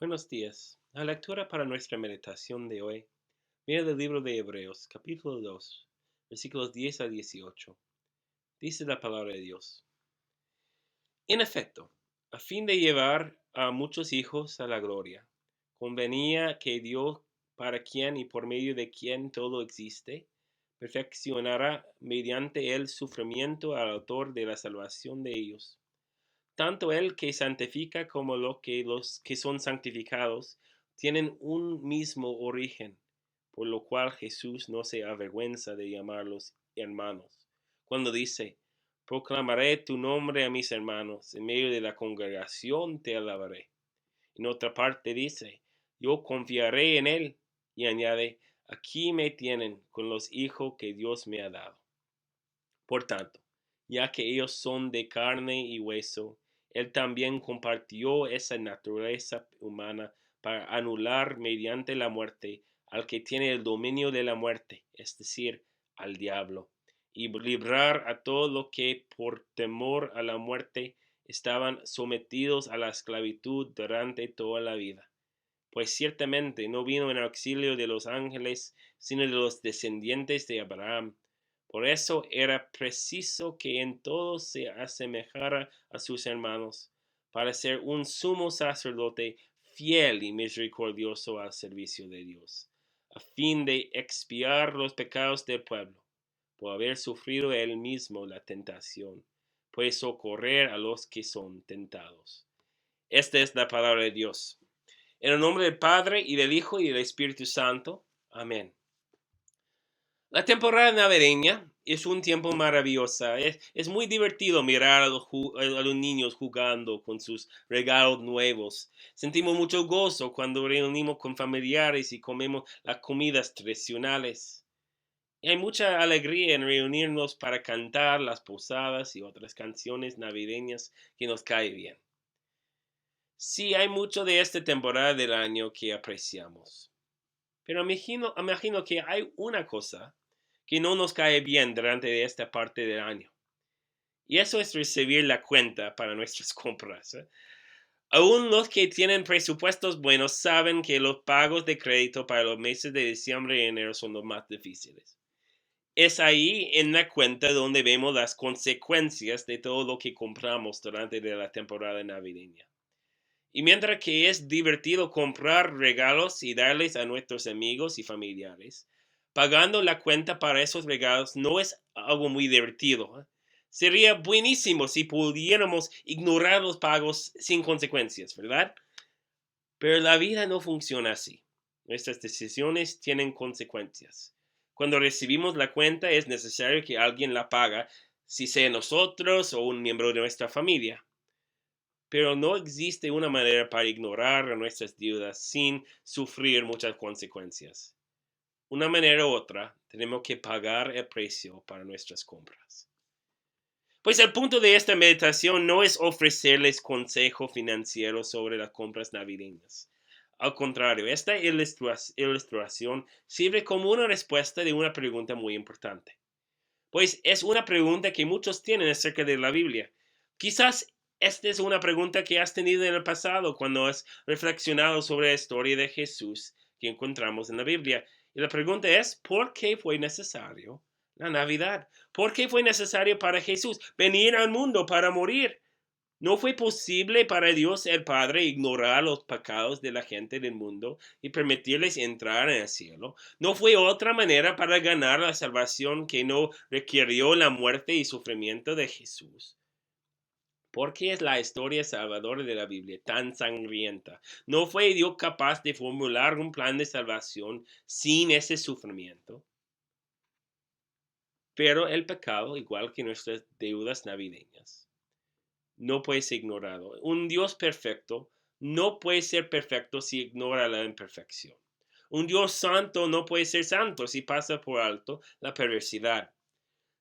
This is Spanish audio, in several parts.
Buenos días. La lectura para nuestra meditación de hoy viene del libro de Hebreos, capítulo 2, versículos 10 a 18. Dice la palabra de Dios. En efecto, a fin de llevar a muchos hijos a la gloria, convenía que Dios, para quien y por medio de quien todo existe, perfeccionara mediante el sufrimiento al autor de la salvación de ellos. Tanto el que santifica como los que son santificados tienen un mismo origen, por lo cual Jesús no se avergüenza de llamarlos hermanos. Cuando dice, proclamaré tu nombre a mis hermanos, en medio de la congregación te alabaré. En otra parte dice, yo confiaré en él, y añade, aquí me tienen con los hijos que Dios me ha dado. Por tanto, ya que ellos son de carne y hueso, él también compartió esa naturaleza humana para anular mediante la muerte al que tiene el dominio de la muerte, es decir, al diablo, y librar a todos los que por temor a la muerte estaban sometidos a la esclavitud durante toda la vida. Pues ciertamente no vino en auxilio de los ángeles, sino de los descendientes de Abraham. Por eso era preciso que en todo se asemejara a sus hermanos, para ser un sumo sacerdote fiel y misericordioso al servicio de Dios, a fin de expiar los pecados del pueblo, por haber sufrido él mismo la tentación, pues socorrer a los que son tentados. Esta es la palabra de Dios. En el nombre del Padre, y del Hijo, y del Espíritu Santo. Amén. La temporada navideña es un tiempo maravilloso. Es muy divertido mirar a los niños jugando con sus regalos nuevos. Sentimos mucho gozo cuando reunimos con familiares y comemos las comidas tradicionales. Y hay mucha alegría en reunirnos para cantar las posadas y otras canciones navideñas que nos caen bien. Sí, hay mucho de esta temporada del año que apreciamos. Pero imagino que hay una cosa que no nos cae bien durante esta parte del año. Y eso es recibir la cuenta para nuestras compras. Aún los que tienen presupuestos buenos saben que los pagos de crédito para los meses de diciembre y enero son los más difíciles. Es ahí en la cuenta donde vemos las consecuencias de todo lo que compramos durante la temporada navideña. Y mientras que es divertido comprar regalos y darles a nuestros amigos y familiares, pagando la cuenta para esos regalos no es algo muy divertido. Sería buenísimo si pudiéramos ignorar los pagos sin consecuencias, ¿verdad? Pero la vida no funciona así. Nuestras decisiones tienen consecuencias. Cuando recibimos la cuenta es necesario que alguien la pague, si sea nosotros o un miembro de nuestra familia. Pero no existe una manera para ignorar nuestras deudas sin sufrir muchas consecuencias. Una manera u otra, tenemos que pagar el precio para nuestras compras. Pues el punto de esta meditación no es ofrecerles consejo financiero sobre las compras navideñas. Al contrario, esta ilustración sirve como una respuesta de una pregunta muy importante. Pues es una pregunta que muchos tienen acerca de la Biblia. Quizás esta es una pregunta que has tenido en el pasado cuando has reflexionado sobre la historia de Jesús que encontramos en la Biblia. Y la pregunta es, ¿por qué fue necesario la Navidad? ¿Por qué fue necesario para Jesús venir al mundo para morir? ¿No fue posible para Dios el Padre ignorar los pecados de la gente del mundo y permitirles entrar en el cielo? ¿No fue otra manera para ganar la salvación que no requirió la muerte y sufrimiento de Jesús? ¿Por qué es la historia salvadora de la Biblia tan sangrienta? ¿No fue Dios capaz de formular un plan de salvación sin ese sufrimiento? Pero el pecado, igual que nuestras deudas navideñas, no puede ser ignorado. Un Dios perfecto no puede ser perfecto si ignora la imperfección. Un Dios santo no puede ser santo si pasa por alto la perversidad.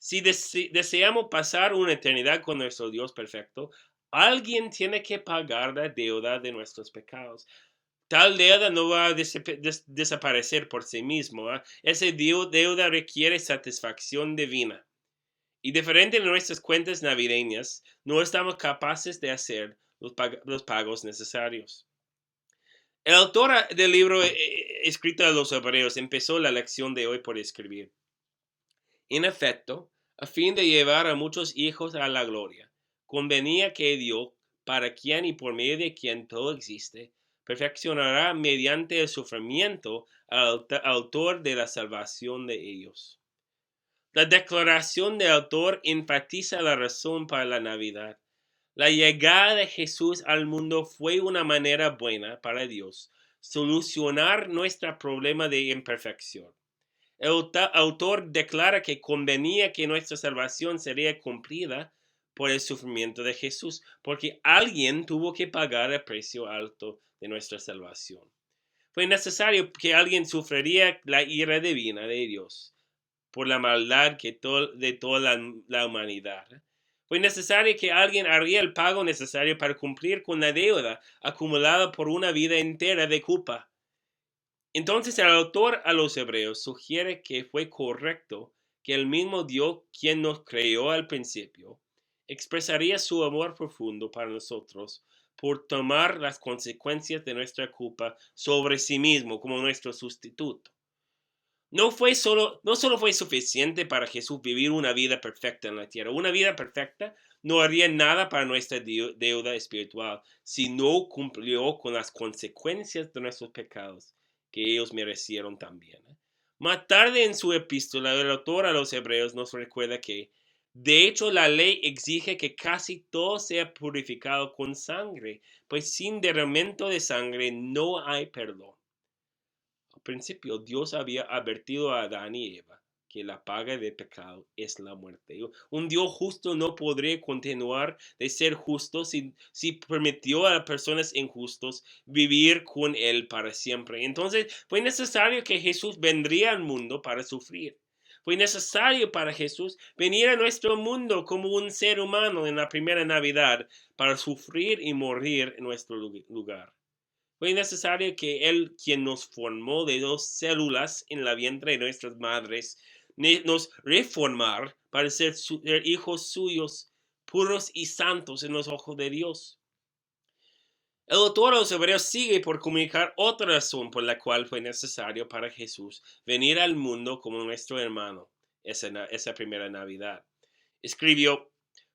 Si deseamos pasar una eternidad con nuestro Dios perfecto, alguien tiene que pagar la deuda de nuestros pecados. Tal deuda no va a desaparecer por sí mismo. Esa deuda requiere satisfacción divina. Y diferente de nuestras cuentas navideñas, no estamos capaces de hacer los pagos necesarios. El autor del libro escrito a los Hebreos empezó la lección de hoy por escribir: en efecto, a fin de llevar a muchos hijos a la gloria, convenía que Dios, para quien y por medio de quien todo existe, perfeccionará mediante el sufrimiento al autor de la salvación de ellos. La declaración del autor enfatiza la razón para la Navidad. La llegada de Jesús al mundo fue una manera buena para Dios solucionar nuestro problema de imperfección. El autor declara que convenía que nuestra salvación sería cumplida por el sufrimiento de Jesús, porque alguien tuvo que pagar el precio alto de nuestra salvación. Fue necesario que alguien sufriría la ira divina de Dios por la maldad de toda la humanidad. Fue necesario que alguien haría el pago necesario para cumplir con la deuda acumulada por una vida entera de culpa. Entonces el autor a los Hebreos sugiere que fue correcto que el mismo Dios, quien nos creó al principio, expresaría su amor profundo para nosotros por tomar las consecuencias de nuestra culpa sobre sí mismo como nuestro sustituto. No solo fue suficiente para Jesús vivir una vida perfecta en la tierra. Una vida perfecta no haría nada para nuestra deuda espiritual si no cumplió con las consecuencias de nuestros pecados que ellos merecieron también. Más tarde en su epístola, el autor a los Hebreos nos recuerda que, de hecho, la ley exige que casi todo sea purificado con sangre, pues sin derramamiento de sangre no hay perdón. Al principio, Dios había advertido a Adán y Eva que la paga del pecado es la muerte. Un Dios justo no podría continuar de ser justo si permitió a las personas injustas vivir con Él para siempre. Entonces, fue necesario que Jesús vendría al mundo para sufrir. Fue necesario para Jesús venir a nuestro mundo como un ser humano en la primera Navidad para sufrir y morir en nuestro lugar. Fue necesario que Él, quien nos formó de 2 células en la vientre de nuestras madres, nos reformar para ser hijos suyos, puros y santos en los ojos de Dios. El autor de los Hebreos sigue por comunicar otra razón por la cual fue necesario para Jesús venir al mundo como nuestro hermano esa primera Navidad. Escribió: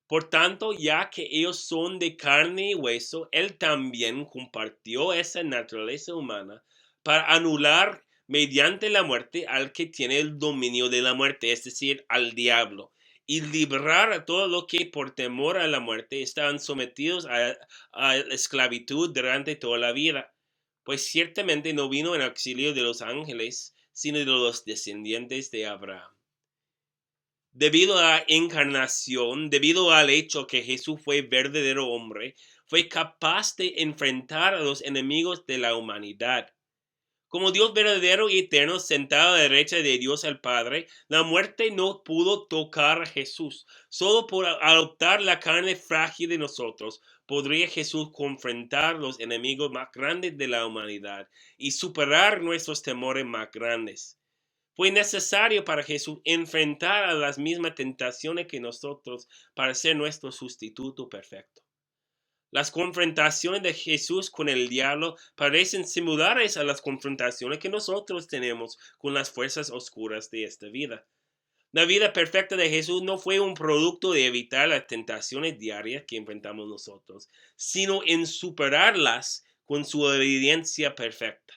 por tanto, ya que ellos son de carne y hueso, Él también compartió esa naturaleza humana para anular mediante la muerte al que tiene el dominio de la muerte, es decir, al diablo, y librar a todos los que por temor a la muerte estaban sometidos a esclavitud durante toda la vida. Pues ciertamente no vino en auxilio de los ángeles, sino de los descendientes de Abraham. Debido a la encarnación, debido al hecho que Jesús fue verdadero hombre, fue capaz de enfrentar a los enemigos de la humanidad. Como Dios verdadero y eterno, sentado a la derecha de Dios el Padre, la muerte no pudo tocar a Jesús. Solo por adoptar la carne frágil de nosotros, podría Jesús confrontar los enemigos más grandes de la humanidad y superar nuestros temores más grandes. Fue necesario para Jesús enfrentar a las mismas tentaciones que nosotros para ser nuestro sustituto perfecto. Las confrontaciones de Jesús con el diablo parecen similares a las confrontaciones que nosotros tenemos con las fuerzas oscuras de esta vida. La vida perfecta de Jesús no fue un producto de evitar las tentaciones diarias que enfrentamos nosotros, sino en superarlas con su obediencia perfecta.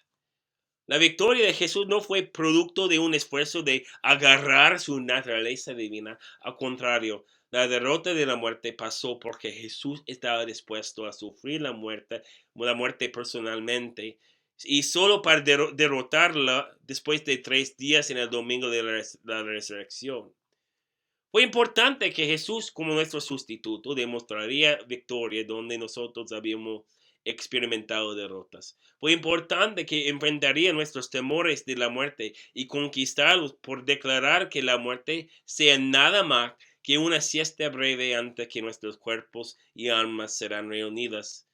La victoria de Jesús no fue producto de un esfuerzo de agarrar su naturaleza divina. Al contrario, la derrota de la muerte pasó porque Jesús estaba dispuesto a sufrir la muerte personalmente, y solo para derrotarla después de 3 días en el domingo de la resurrección. Fue importante que Jesús, como nuestro sustituto, demostraría victoria donde nosotros habíamos experimentado derrotas. Fue importante que enfrentaría nuestros temores de la muerte y conquistarlos por declarar que la muerte sea nada más que una siesta breve antes que nuestros cuerpos y almas serán reunidos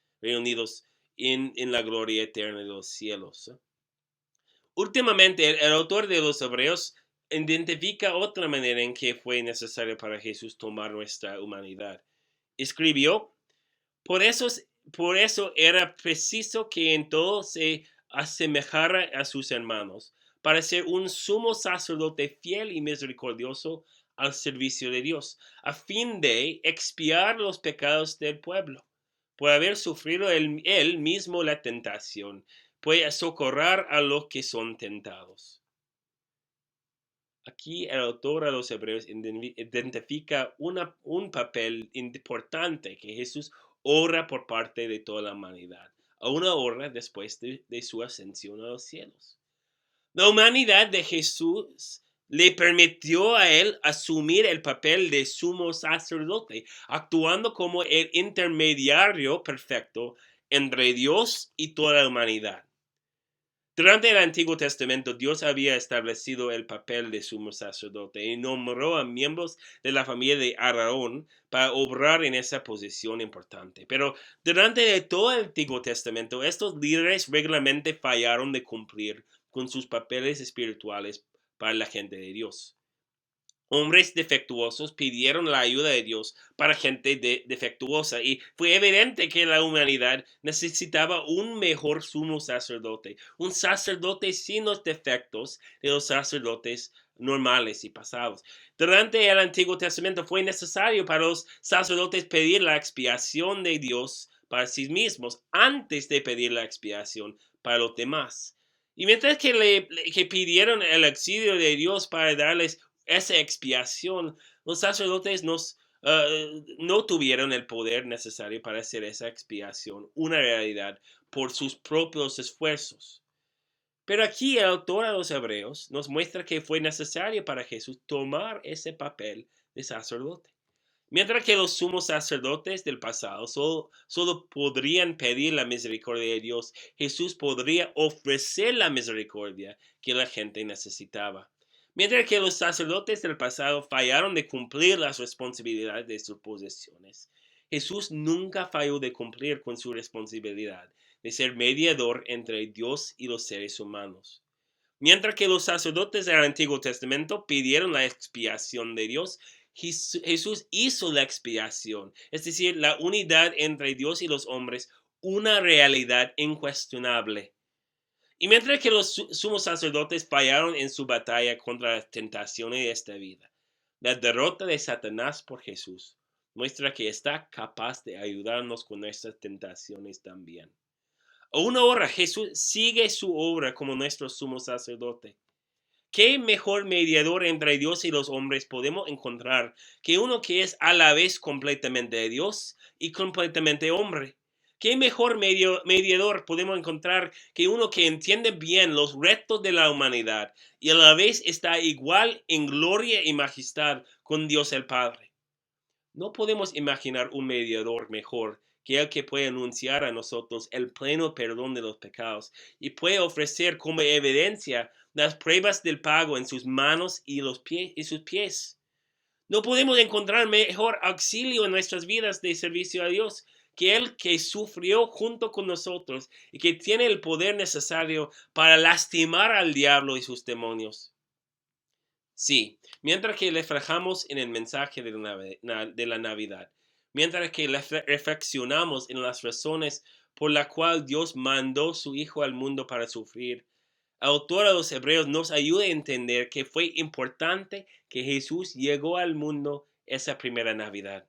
en la gloria eterna de los cielos. Últimamente, el autor de los Hebreos identifica otra manera en que fue necesario para Jesús tomar nuestra humanidad. Escribió: por eso era preciso que en todo se asemejara a sus hermanos, para ser un sumo sacerdote fiel y misericordioso al servicio de Dios, a fin de expiar los pecados del pueblo. Por haber sufrido él mismo la tentación, puede socorrer a los que son tentados. Aquí el autor a los Hebreos identifica un papel importante que Jesús ora por parte de toda la humanidad, a una hora después de su ascensión a los cielos. La humanidad de Jesús le permitió a él asumir el papel de sumo sacerdote, actuando como el intermediario perfecto entre Dios y toda la humanidad. Durante el Antiguo Testamento, Dios había establecido el papel de sumo sacerdote y nombró a miembros de la familia de Aarón para obrar en esa posición importante. Pero durante todo el Antiguo Testamento, estos líderes regularmente fallaron de cumplir con sus papeles espirituales para la gente de Dios. Hombres defectuosos pidieron la ayuda de Dios para gente defectuosa y fue evidente que la humanidad necesitaba un mejor sumo sacerdote, un sacerdote sin los defectos de los sacerdotes normales y pasados. Durante el Antiguo Testamento fue necesario para los sacerdotes pedir la expiación de Dios para sí mismos antes de pedir la expiación para los demás. Y mientras que pidieron el auxilio de Dios para darles esa expiación, los sacerdotes no tuvieron el poder necesario para hacer esa expiación una realidad por sus propios esfuerzos. Pero aquí el autor a los Hebreos nos muestra que fue necesario para Jesús tomar ese papel de sacerdote. Mientras que los sumos sacerdotes del pasado solo podrían pedir la misericordia de Dios, Jesús podría ofrecer la misericordia que la gente necesitaba. Mientras que los sacerdotes del pasado fallaron de cumplir las responsabilidades de sus posesiones, Jesús nunca falló de cumplir con su responsabilidad de ser mediador entre Dios y los seres humanos. Mientras que los sacerdotes del Antiguo Testamento pidieron la expiación de Dios, Jesús hizo la expiación, es decir, la unidad entre Dios y los hombres, una realidad incuestionable. Y mientras que los sumos sacerdotes fallaron en su batalla contra las tentaciones de esta vida, la derrota de Satanás por Jesús muestra que está capaz de ayudarnos con nuestras tentaciones también. Aún ahora Jesús sigue su obra como nuestro sumo sacerdote. ¿Qué mejor mediador entre Dios y los hombres podemos encontrar que uno que es a la vez completamente de Dios y completamente hombre? ¿Qué mejor mediador podemos encontrar que uno que entiende bien los retos de la humanidad y a la vez está igual en gloria y majestad con Dios el Padre? No podemos imaginar un mediador mejor que el que puede anunciar a nosotros el pleno perdón de los pecados y puede ofrecer como evidencia las pruebas del pago en sus manos y sus pies. No podemos encontrar mejor auxilio en nuestras vidas de servicio a Dios que el que sufrió junto con nosotros y que tiene el poder necesario para lastimar al diablo y sus demonios. Sí, mientras que reflejamos en el mensaje de la Navidad, mientras que reflexionamos en las razones por las cuales Dios mandó su Hijo al mundo para sufrir, el autor de los Hebreos nos ayuda a entender que fue importante que Jesús llegó al mundo esa primera Navidad.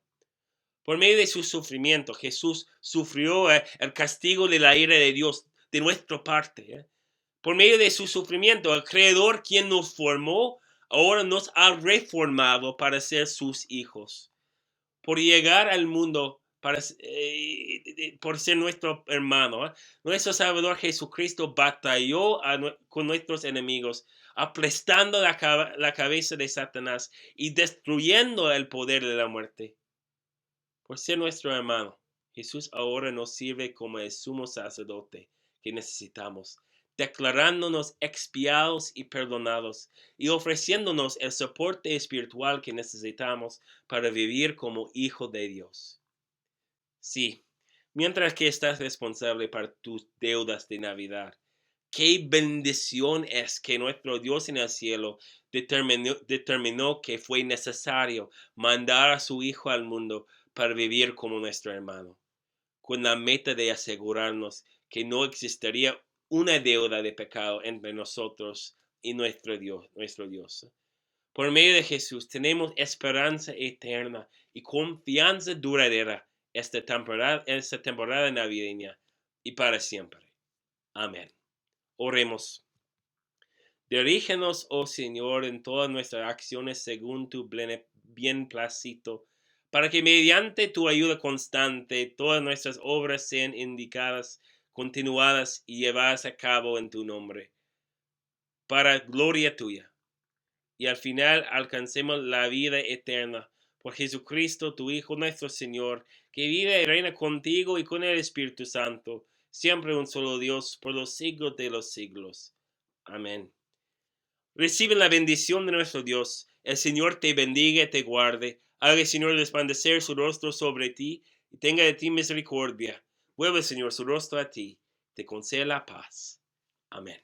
Por medio de su sufrimiento, Jesús sufrió el castigo de la ira de Dios de nuestra parte. Por medio de su sufrimiento, el Creador, quien nos formó, ahora nos ha reformado para ser sus hijos. Por llegar al mundo, por ser nuestro hermano, nuestro Salvador Jesucristo batalló con nuestros enemigos, aplastando la cabeza de Satanás y destruyendo el poder de la muerte. Por ser nuestro hermano, Jesús ahora nos sirve como el sumo sacerdote que necesitamos, declarándonos expiados y perdonados y ofreciéndonos el soporte espiritual que necesitamos para vivir como hijo de Dios. Sí, mientras que estás responsable para tus deudas de Navidad, qué bendición es que nuestro Dios en el cielo determinó que fue necesario mandar a su Hijo al mundo para vivir como nuestro hermano, con la meta de asegurarnos que no existiría una deuda de pecado entre nosotros y nuestro Dios. Por medio de Jesús tenemos esperanza eterna y confianza duradera esta temporada navideña y para siempre. Amén. Oremos. Dirígenos, oh Señor, en todas nuestras acciones según tu beneplácito, para que mediante tu ayuda constante todas nuestras obras sean indicadas, continuadas y llevadas a cabo en tu nombre, para gloria tuya, y al final alcancemos la vida eterna. Por Jesucristo, tu Hijo nuestro Señor, que vive y reina contigo y con el Espíritu Santo, siempre un solo Dios, por los siglos de los siglos. Amén. Recibe la bendición de nuestro Dios. El Señor te bendiga y te guarde. Haga el Señor resplandecer su rostro sobre ti y tenga de ti misericordia. Vuelve, Señor, su rostro a ti. Te conceda la paz. Amén.